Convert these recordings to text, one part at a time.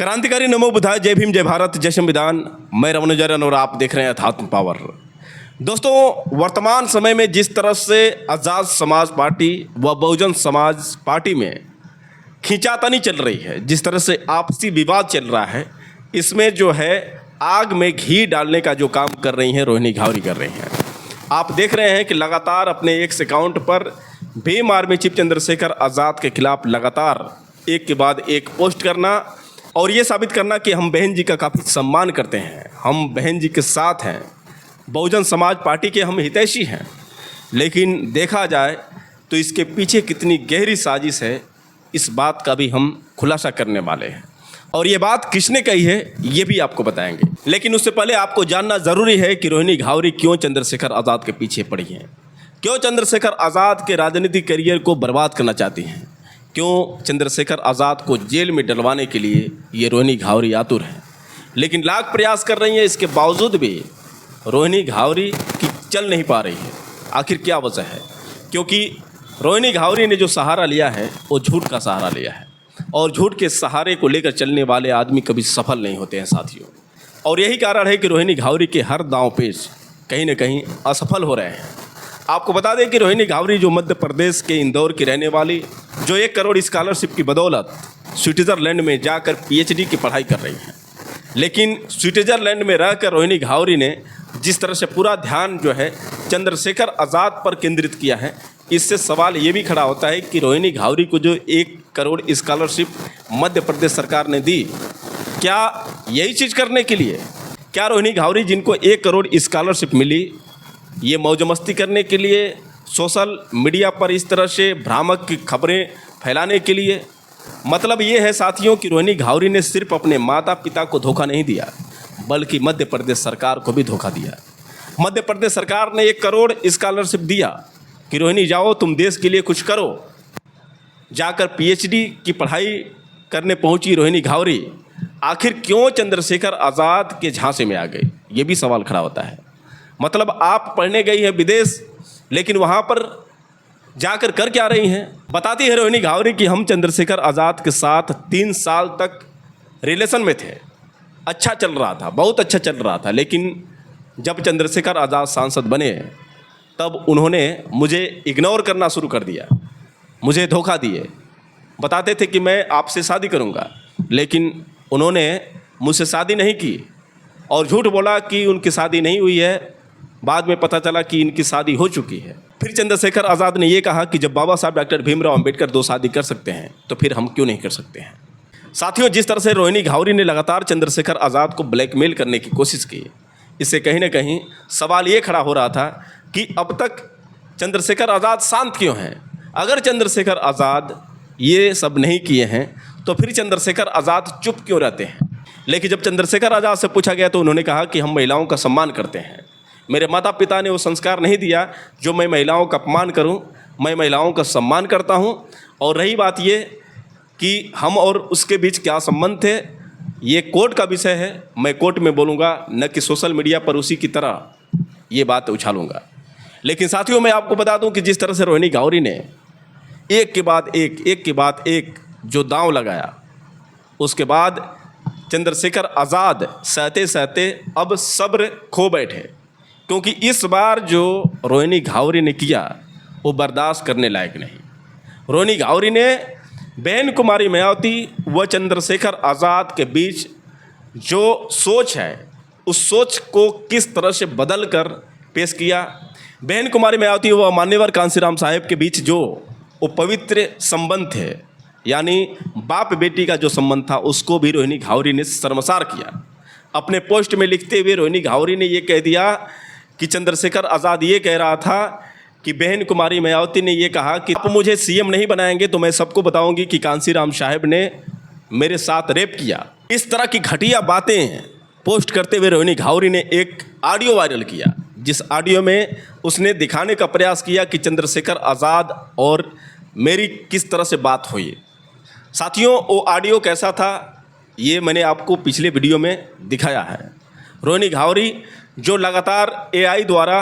क्रांतिकारी नमो बुद्धाय, जय भीम, जय भारत, जय संविधान। मैं रमनुजरन और आप देख रहे हैं अध्यात्म पावर। दोस्तों, वर्तमान समय में जिस तरह से आज़ाद समाज पार्टी व बहुजन समाज पार्टी में खींचातानी चल रही है, जिस तरह से आपसी विवाद चल रहा है, इसमें जो है आग में घी डालने का जो काम कर रही हैं रोहिणी घावरी कर रही हैं। आप देख रहे हैं कि लगातार अपने एक्स अकाउंट पर भीम आर्मी चीफ चंद्रशेखर आज़ाद के खिलाफ लगातार एक के बाद एक पोस्ट करना और ये साबित करना कि हम बहन जी का काफ़ी सम्मान करते हैं, हम बहन जी के साथ हैं, बहुजन समाज पार्टी के हम हितैषी हैं। लेकिन देखा जाए तो इसके पीछे कितनी गहरी साजिश है, इस बात का भी हम खुलासा करने वाले हैं। और ये बात किसने कही है ये भी आपको बताएंगे। लेकिन उससे पहले आपको जानना ज़रूरी है कि रोहिणी घावरी क्यों चंद्रशेखर आज़ाद के पीछे पड़ी हैं, क्यों चंद्रशेखर आज़ाद के राजनीतिक करियर को बर्बाद करना चाहती हैं, क्यों चंद्रशेखर आज़ाद को जेल में डलवाने के लिए ये रोहिणी घावरी आतुर हैं। लेकिन लाख प्रयास कर रही हैं, इसके बावजूद भी रोहिणी घावरी की चल नहीं पा रही है। आखिर क्या वजह है? क्योंकि रोहिणी घावरी ने जो सहारा लिया है वो झूठ का सहारा लिया है, और झूठ के सहारे को लेकर चलने वाले आदमी कभी सफल नहीं होते हैं साथियों। और यही कारण है कि रोहिणी घावरी के हर दांव पेच कहीं न कहीं असफल हो रहे हैं। आपको बता दें कि रोहिणी घावरी जो मध्य प्रदेश के इंदौर की रहने वाली, जो 1 करोड़ स्कॉलरशिप की बदौलत स्विट्ज़रलैंड में जाकर पीएचडी की पढ़ाई कर रही हैं। लेकिन स्विट्ज़रलैंड में रहकर रोहिणी घावरी ने जिस तरह से पूरा ध्यान जो है चंद्रशेखर आज़ाद पर केंद्रित किया है, इससे सवाल ये भी खड़ा होता है कि रोहिणी घावरी को जो 1 करोड़ स्कॉलरशिप मध्य प्रदेश सरकार ने दी, क्या यही चीज़ करने के लिए? क्या रोहिणी घावरी जिनको 1 करोड़ स्कॉलरशिप मिली, ये मौज मस्ती करने के लिए, सोशल मीडिया पर इस तरह से भ्रामक खबरें फैलाने के लिए? मतलब ये है साथियों कि रोहिणी घावरी ने सिर्फ अपने माता पिता को धोखा नहीं दिया, बल्कि मध्य प्रदेश सरकार को भी धोखा दिया। मध्य प्रदेश सरकार ने 1 करोड़ स्कॉलरशिप दिया कि रोहिणी जाओ, तुम देश के लिए कुछ करो। जाकर पीएचडी की पढ़ाई करने पहुंची रोहिणी घावरी आखिर क्यों चंद्रशेखर आज़ाद के झांसे में आ गई, ये भी सवाल खड़ा होता है। मतलब आप पढ़ने गई हैं विदेश, लेकिन वहाँ पर जाकर कर क्या रही हैं? बताती है रोहिणी घावरी कि हम चंद्रशेखर आज़ाद के साथ 3 साल तक रिलेशन में थे, अच्छा चल रहा था, बहुत अच्छा चल रहा था। लेकिन जब चंद्रशेखर आज़ाद सांसद बने तब उन्होंने मुझे इग्नोर करना शुरू कर दिया, मुझे धोखा दिए। बताते थे कि मैं आपसे शादी करूंगा, लेकिन उन्होंने मुझसे शादी नहीं की और झूठ बोला कि उनकी शादी नहीं हुई है। बाद में पता चला कि इनकी शादी हो चुकी है। फिर चंद्रशेखर आज़ाद ने ये कहा कि जब बाबा साहब डॉक्टर भीमराव अंबेडकर 2 शादी कर सकते हैं तो फिर हम क्यों नहीं कर सकते हैं। साथियों, जिस तरह से रोहिणी घावरी ने लगातार चंद्रशेखर आज़ाद को ब्लैकमेल करने की कोशिश की, इससे कहीं ना कहीं सवाल ये खड़ा हो रहा था कि अब तक चंद्रशेखर आज़ाद शांत क्यों हैं। अगर चंद्रशेखर आज़ाद ये सब नहीं किए हैं तो फिर चंद्रशेखर आज़ाद चुप क्यों रहते हैं। लेकिन जब चंद्रशेखर आज़ाद से पूछा गया तो उन्होंने कहा कि हम महिलाओं का सम्मान करते हैं, मेरे माता पिता ने वो संस्कार नहीं दिया जो मैं महिलाओं का अपमान करूं, मैं महिलाओं का सम्मान करता हूं। और रही बात ये कि हम और उसके बीच क्या संबंध थे, ये कोर्ट का विषय है, मैं कोर्ट में बोलूँगा, न कि सोशल मीडिया पर उसी की तरह ये बात उछालूँगा। लेकिन साथियों, मैं आपको बता दूं कि जिस तरह से रोहिणी घावरी ने एक के बाद एक जो दांव लगाया, उसके बाद चंद्रशेखर आज़ाद सहते सहते अब सब्र खो बैठे, क्योंकि इस बार जो रोहिणी घावरी ने किया वो बर्दाश्त करने लायक नहीं। रोहिणी घावरी ने बहन कुमारी मायावती व चंद्रशेखर आज़ाद के बीच जो सोच है, उस सोच को किस तरह से बदल कर पेश किया। बहन कुमारी मायावती व मान्यवर कांसीराम साहेब के बीच जो वो पवित्र संबंध थे, यानी बाप बेटी का जो संबंध था, उसको भी रोहिणी घावरी ने शर्मसार किया। अपने पोस्ट में लिखते हुए रोहिणी घावरी ने ये कह दिया कि चंद्रशेखर आज़ाद ये कह रहा था कि बहन कुमारी मायावती ने ये कहा कि आप मुझे सीएम नहीं बनाएंगे तो मैं सबको बताऊंगी कि कांसीराम साहब ने मेरे साथ रेप किया। इस तरह की घटिया बातें पोस्ट करते हुए रोहिणी घावरी ने एक ऑडियो वायरल किया, जिस ऑडियो में उसने दिखाने का प्रयास किया कि चंद्रशेखर आज़ाद और मेरी किस तरह से बात हुई। साथियों, वो ऑडियो कैसा था ये मैंने आपको पिछले वीडियो में दिखाया है। रोहिणी घावरी जो लगातार एआई द्वारा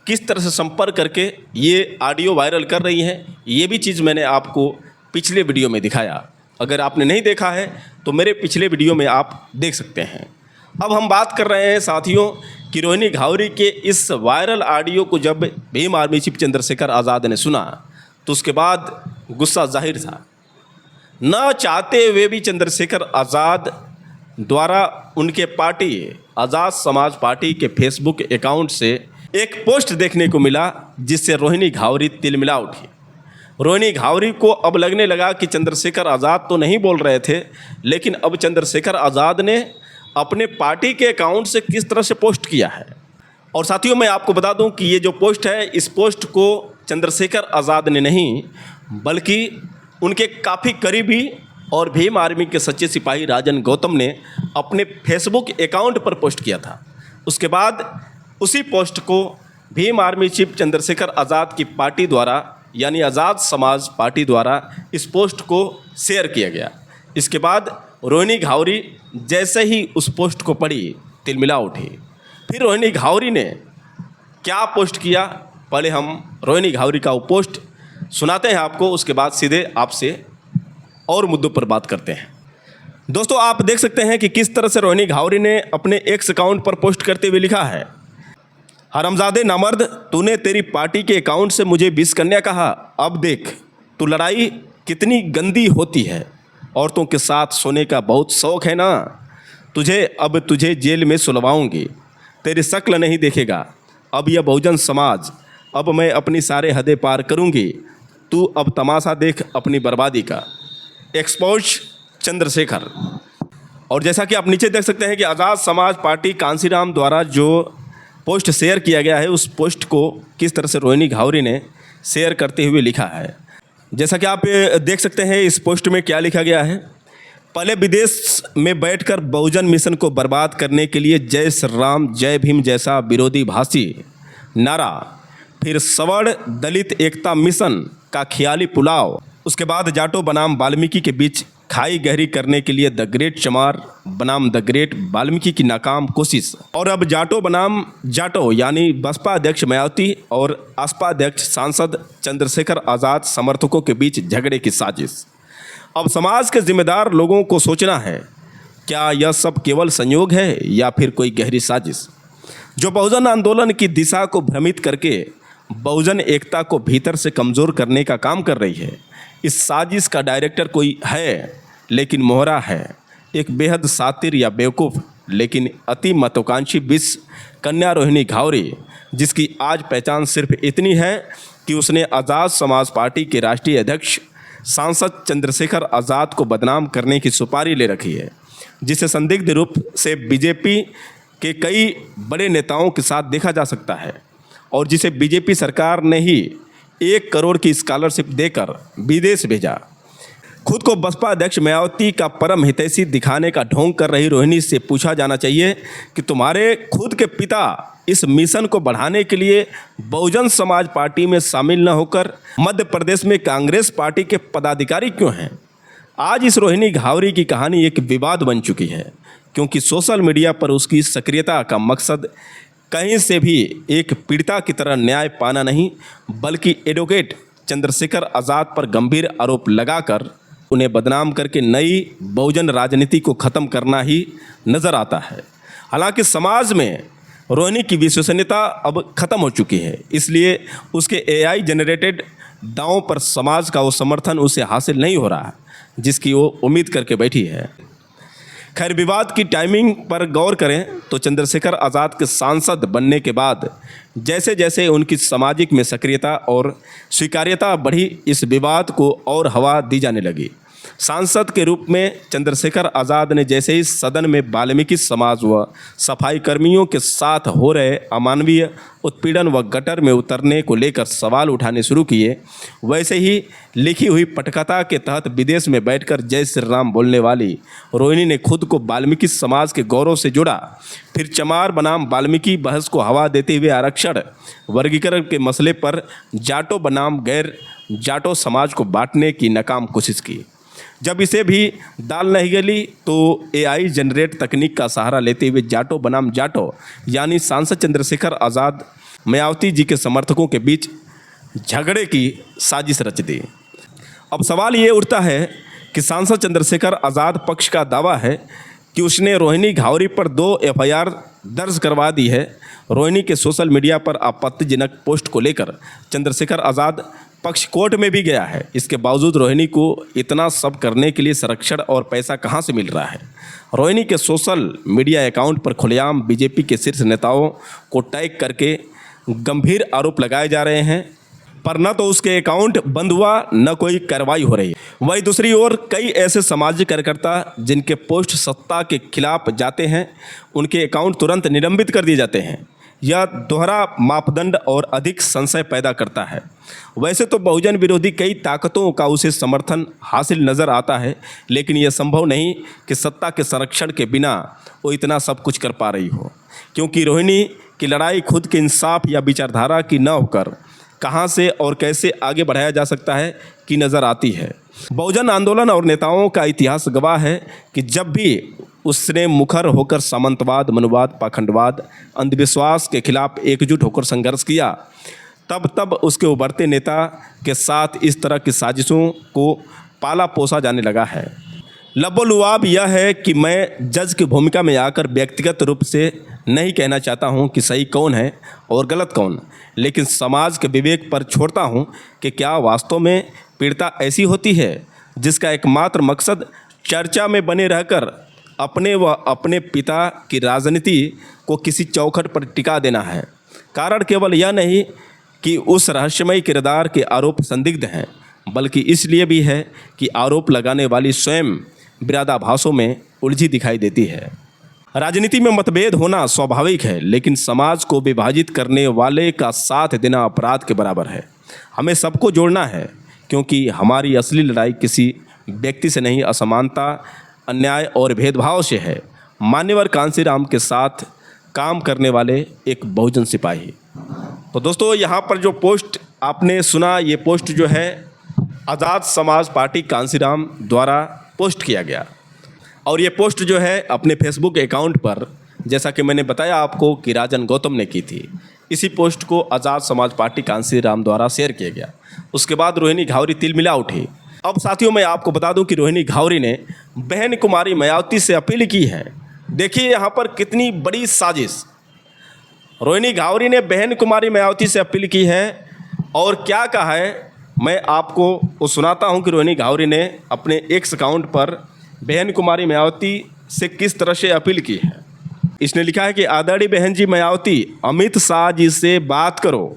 किस तरह से संपर्क करके ये ऑडियो वायरल कर रही हैं, ये भी चीज़ मैंने आपको पिछले वीडियो में दिखाया। अगर आपने नहीं देखा है तो मेरे पिछले वीडियो में आप देख सकते हैं। अब हम बात कर रहे हैं साथियों कि रोहिणी घावरी के इस वायरल ऑडियो को जब भीम आर्मी चीफ चंद्रशेखर आज़ाद ने सुना तो उसके बाद गुस्सा जाहिर था। न चाहते हुए भी चंद्रशेखर आज़ाद द्वारा उनके पार्टी आज़ाद समाज पार्टी के फेसबुक अकाउंट से एक पोस्ट देखने को मिला जिससे रोहिणी घावरी तिलमिला उठी। रोहिणी घावरी को अब लगने लगा कि चंद्रशेखर आज़ाद तो नहीं बोल रहे थे, लेकिन अब चंद्रशेखर आज़ाद ने अपने पार्टी के अकाउंट से किस तरह से पोस्ट किया है। और साथियों मैं आपको बता दूं कि ये जो पोस्ट है, इस पोस्ट को चंद्रशेखर आज़ाद ने नहीं बल्कि उनके काफ़ी करीबी और भीम आर्मी के सच्चे सिपाही राजन गौतम ने अपने फेसबुक अकाउंट पर पोस्ट किया था। उसके बाद उसी पोस्ट को भीम आर्मी चीफ चंद्रशेखर आज़ाद की पार्टी द्वारा यानी आज़ाद समाज पार्टी द्वारा इस पोस्ट को शेयर किया गया। इसके बाद रोहिणी घावरी जैसे ही उस पोस्ट को पढ़ी तिलमिला उठी। फिर रोहिणी घावरी ने क्या पोस्ट किया, पहले हम रोहिणी घावरी का वो पोस्ट सुनाते हैं आपको, उसके बाद सीधे आपसे और मुद्दों पर बात करते हैं। दोस्तों आप देख सकते हैं कि किस तरह से रोहिणी घावरी ने अपने एक्स अकाउंट पर पोस्ट करते हुए लिखा है, हरामजादे नामर्द, तूने तेरी पार्टी के अकाउंट से मुझे विश करने कहा। अब देख तू लड़ाई कितनी गंदी होती है। औरतों के साथ सोने का बहुत शौक है ना तुझे जेल में सुलवाऊंगी। तेरी शक्ल नहीं देखेगा अब यह बहुजन समाज। अब मैं अपनी सारे हदें पार करूंगी। तू अब तमाशा देख अपनी बर्बादी का। एक्सपोज चंद्रशेखर। और जैसा कि आप नीचे देख सकते हैं कि आज़ाद समाज पार्टी कांसीराम द्वारा जो पोस्ट शेयर किया गया है, उस पोस्ट को किस तरह से रोहिणी घावरी ने शेयर करते हुए लिखा है। जैसा कि आप देख सकते हैं इस पोस्ट में क्या लिखा गया है, पहले विदेश में बैठकर बहुजन मिशन को बर्बाद करने के लिए जय श्री राम जय भीम जैसा विरोधी भाषी नारा, फिर सवर्ण दलित एकता मिशन का ख्याली पुलाव, उसके बाद जाटो बनाम वाल्मीकि के बीच खाई गहरी करने के लिए द ग्रेट चमार बनाम द ग्रेट वाल्मीकि की नाकाम कोशिश, और अब जाटो बनाम जाटो यानी बसपा अध्यक्ष मायावती और आसपा अध्यक्ष सांसद चंद्रशेखर आज़ाद समर्थकों के बीच झगड़े की साजिश। अब समाज के जिम्मेदार लोगों को सोचना है, क्या यह सब केवल संयोग है या फिर कोई गहरी साजिश जो बहुजन आंदोलन की दिशा को भ्रमित करके बहुजन एकता को भीतर से कमज़ोर करने का काम कर रही है। इस साजिश का डायरेक्टर कोई है लेकिन मोहरा है, एक बेहद सातिर या बेवकूफ़ लेकिन अति महत्वाकांक्षी विश्व कन्या रोहिणी घावरी, जिसकी आज पहचान सिर्फ इतनी है कि उसने आज़ाद समाज पार्टी के राष्ट्रीय अध्यक्ष सांसद चंद्रशेखर आज़ाद को बदनाम करने की सुपारी ले रखी है, जिसे संदिग्ध रूप से बीजेपी के कई बड़े नेताओं के साथ देखा जा सकता है और जिसे बीजेपी सरकार ने ही 1 करोड़ की स्कॉलरशिप देकर विदेश भेजा। खुद को बसपा अध्यक्ष मायावती का परम हितैषी दिखाने का ढोंग कर रही रोहिणी से पूछा जाना चाहिए कि तुम्हारे खुद के पिता इस मिशन को बढ़ाने के लिए बहुजन समाज पार्टी में शामिल न होकर मध्य प्रदेश में कांग्रेस पार्टी के पदाधिकारी क्यों हैं। आज इस रोहिणी घावरी की कहानी एक विवाद बन चुकी है, क्योंकि सोशल मीडिया पर उसकी सक्रियता का मकसद कहीं से भी एक पीड़िता की तरह न्याय पाना नहीं, बल्कि एडवोकेट चंद्रशेखर आज़ाद पर गंभीर आरोप लगाकर उन्हें बदनाम करके नई बहुजन राजनीति को ख़त्म करना ही नज़र आता है। हालांकि समाज में रोहिणी की विश्वसनीयता अब ख़त्म हो चुकी है, इसलिए उसके AI जनरेटेड दांवों पर समाज का वो समर्थन उसे हासिल नहीं हो रहा जिसकी वो उम्मीद करके बैठी है। खैर, विवाद की टाइमिंग पर गौर करें तो चंद्रशेखर आज़ाद के सांसद बनने के बाद जैसे जैसे उनकी सामाजिक में सक्रियता और स्वीकार्यता बढ़ी, इस विवाद को और हवा दी जाने लगी। सांसद के रूप में चंद्रशेखर आज़ाद ने जैसे ही सदन में वाल्मीकि समाज व सफाई कर्मियों के साथ हो रहे अमानवीय उत्पीड़न व गटर में उतरने को लेकर सवाल उठाने शुरू किए, वैसे ही लिखी हुई पटकथा के तहत विदेश में बैठकर जय श्री राम बोलने वाली रोहिणी ने खुद को वाल्मीकि समाज के गौरव से जोड़ा। फिर चमार बनाम वाल्मीकि बहस को हवा देते हुए आरक्षण वर्गीकरण के मसले पर जाटो बनाम गैर जाटो समाज को बांटने की नाकाम कोशिश की। जब इसे भी दाल नहीं गली तो AI जनरेट तकनीक का सहारा लेते हुए जाटो बनाम जाटो यानी सांसद चंद्रशेखर आज़ाद मायावती जी के समर्थकों के बीच झगड़े की साजिश रच दी। अब सवाल ये उठता है कि सांसद चंद्रशेखर आज़ाद पक्ष का दावा है कि उसने रोहिणी घावरी पर 2 एफआईआर दर्ज करवा दी है। रोहिणी के सोशल मीडिया पर आपत्तिजनक पोस्ट को लेकर चंद्रशेखर आज़ाद पक्ष कोर्ट में भी गया है। इसके बावजूद रोहिणी को इतना सब करने के लिए संरक्षण और पैसा कहां से मिल रहा है? रोहिणी के सोशल मीडिया अकाउंट पर खुलेआम बीजेपी के शीर्ष नेताओं को टैग करके गंभीर आरोप लगाए जा रहे हैं, पर न तो उसके अकाउंट बंद हुआ न कोई कार्रवाई हो रही। वहीं दूसरी ओर कई ऐसे सामाजिक कार्यकर्ता जिनके पोस्ट सत्ता के खिलाफ जाते हैं, उनके अकाउंट तुरंत निलंबित कर दिए जाते हैं। यह दोहरा मापदंड और अधिक संशय पैदा करता है। वैसे तो बहुजन विरोधी कई ताकतों का उसे समर्थन हासिल नज़र आता है, लेकिन यह संभव नहीं कि सत्ता के संरक्षण के बिना वो इतना सब कुछ कर पा रही हो, क्योंकि रोहिणी की लड़ाई खुद के इंसाफ या विचारधारा की न होकर कहां से और कैसे आगे बढ़ाया जा सकता है की नज़र आती है। बहुजन आंदोलन और नेताओं का इतिहास गवाह है कि जब भी उसने मुखर होकर सामंतवाद, मनुवाद, पाखंडवाद, अंधविश्वास के खिलाफ एकजुट होकर संघर्ष किया, तब उसके उभरते नेता के साथ इस तरह की साजिशों को पाला पोसा जाने लगा है। लबोलुआब यह है कि मैं जज की भूमिका में आकर व्यक्तिगत रूप से नहीं कहना चाहता हूं कि सही कौन है और गलत कौन, लेकिन समाज के विवेक पर छोड़ता हूं कि क्या वास्तव में पीड़िता ऐसी होती है जिसका एकमात्र मकसद चर्चा में बने रहकर अपने व अपने पिता की राजनीति को किसी चौखट पर टिका देना है। कारण केवल यह नहीं कि उस रहस्यमय किरदार के आरोप संदिग्ध हैं, बल्कि इसलिए भी है कि आरोप लगाने वाली स्वयं विरोधाभासों में उलझी दिखाई देती है। राजनीति में मतभेद होना स्वाभाविक है, लेकिन समाज को विभाजित करने वाले का साथ देना अपराध के बराबर है। हमें सबको जोड़ना है, क्योंकि हमारी असली लड़ाई किसी व्यक्ति से नहीं, असमानता, अन्याय और भेदभाव से है। मान्यवर कांसीराम के साथ काम करने वाले एक बहुजन सिपाही। तो दोस्तों, यहाँ पर जो पोस्ट आपने सुना, ये पोस्ट जो है आज़ाद समाज पार्टी कांसीराम द्वारा पोस्ट किया गया, और ये पोस्ट जो है अपने फेसबुक अकाउंट पर, जैसा कि मैंने बताया आपको कि राजन गौतम ने की थी, इसी पोस्ट को आज़ाद समाज पार्टी कांसीराम द्वारा शेयर किया गया। उसके बाद रोहिणी घावरी तिलमिला उठी। अब साथियों, मैं आपको बता दूं कि रोहिणी घावरी ने बहन कुमारी मायावती से अपील की है। देखिए यहाँ पर कितनी बड़ी साजिश। रोहिणी घावरी ने बहन कुमारी मायावती से अपील की है, और क्या कहा है मैं आपको वो सुनाता हूं कि रोहिणी घावरी ने अपने एक्स अकाउंट पर बहन कुमारी मायावती से किस तरह से अपील की है। इसने लिखा है कि आदरणीय बहन जी मायावती, अमित शाह जी से बात करो,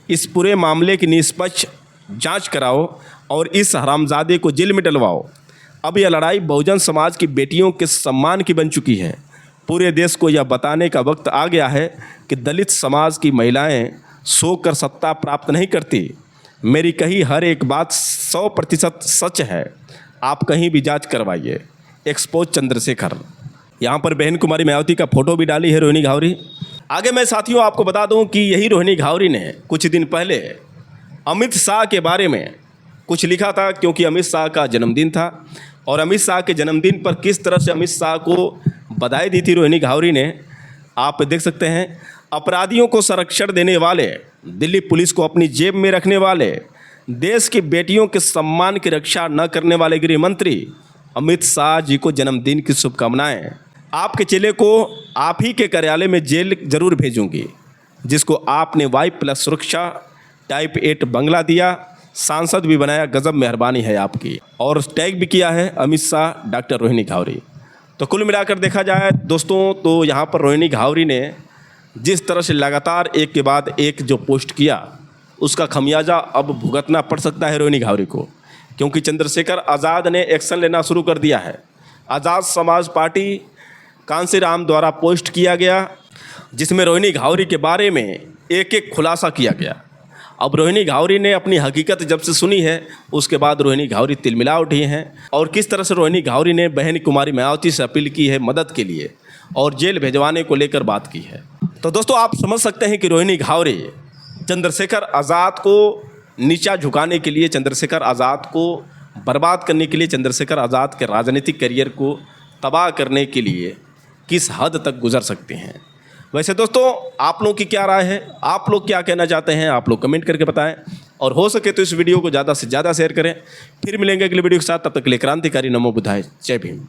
इस पूरे मामले की निष्पक्ष जांच कराओ और इस हरामजादे को जेल में डलवाओ। अब यह लड़ाई बहुजन समाज की बेटियों के सम्मान की बन चुकी है। पूरे देश को यह बताने का वक्त आ गया है कि दलित समाज की महिलाएं सोकर सत्ता प्राप्त नहीं करती। मेरी कही हर एक बात 100% सच है। आप कहीं भी जांच करवाइए। एक्सपोज चंद्रशेखर। यहाँ पर बहन कुमारी मायावती का फोटो भी डाली है रोहिणी घावरी। आगे मैं साथियों आपको बता दूं कि यही रोहिणी घावरी ने कुछ दिन पहले अमित शाह के बारे में कुछ लिखा था, क्योंकि अमित शाह का जन्मदिन था, और अमित शाह के जन्मदिन पर किस तरह से अमित शाह को बधाई दी थी रोहिणी घावरी ने, आप देख सकते हैं। अपराधियों को संरक्षण देने वाले, दिल्ली पुलिस को अपनी जेब में रखने वाले, देश की बेटियों के सम्मान की रक्षा न करने वाले गृह मंत्री अमित शाह जी को जन्मदिन की शुभकामनाएं। आपके चेले को आप ही के कार्यालय में जेल जरूर भेजूंगी, जिसको आपने Y+ सुरक्षा टाइप 8 बंगला दिया, सांसद भी बनाया, गजब मेहरबानी है आपकी। और टैग भी किया है अमित शाह डॉक्टर रोहिणी घावरी। तो कुल मिलाकर देखा जाए दोस्तों, तो यहाँ पर रोहिणी घावरी ने जिस तरह से लगातार एक के बाद एक जो पोस्ट किया, उसका खमियाजा अब भुगतना पड़ सकता है रोहिणी घावरी को, क्योंकि चंद्रशेखर आज़ाद ने एक्शन लेना शुरू कर दिया है। आज़ाद समाज पार्टी कांसीराम द्वारा पोस्ट किया गया, जिसमें रोहिणी घावरी के बारे में एक एक खुलासा किया गया। अब रोहिणी घावरी ने अपनी हकीकत जब से सुनी है, उसके बाद रोहिणी घावरी तिलमिला उठी हैं, और किस तरह से रोहिणी घावरी ने बहन कुमारी मायावती से अपील की है मदद के लिए, और जेल भिजवाने को लेकर बात की है। तो दोस्तों, आप समझ सकते हैं कि रोहिणी घावरी चंद्रशेखर आज़ाद को नीचा झुकाने के लिए, चंद्रशेखर आज़ाद को बर्बाद करने के लिए, चंद्रशेखर आज़ाद के राजनीतिक करियर को तबाह करने के लिए किस हद तक गुजर सकते हैं। वैसे दोस्तों, आप लोगों की क्या राय है? आप लोग क्या कहना चाहते हैं? आप लोग कमेंट करके बताएं। और हो सके तो इस वीडियो को ज़्यादा से ज़्यादा शेयर करें। फिर मिलेंगे अगले वीडियो के साथ, तब तक के लिए क्रांतिकारी नमो बुद्धाय, जय भीम।